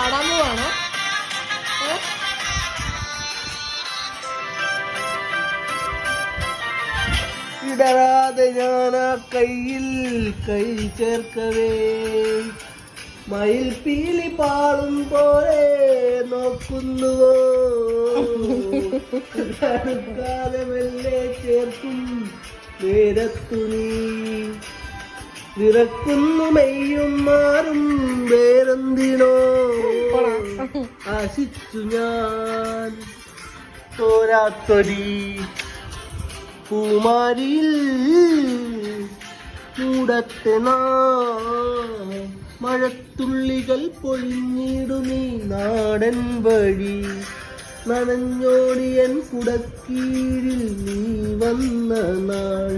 പാടാൻ പോവാണോ? ഇടരാതെ ഞാൻ ആ കയ്യിൽ കൈ ചേർക്കവേ മയിൽ പീലി പാളും പോലെ നോക്കുന്നുവോ അടുക്കാതെ മെല്ലെ ചേർക്കും വേരത്തുണി വിറക്കുന്നു മെയ്യും മാറും വേറെന്തിനോ ആശിച്ചു ഞാൻ തോരാത്തൊരി പൂമാരിയിൽ കൂടത്തെ മഴത്തുള്ളികൾ പൊഴിഞ്ഞിടുമീ നാടൻ വഴി നനഞ്ഞോടിയൻ കുടക്കീഴിൽ നീ വന്ന നാൾ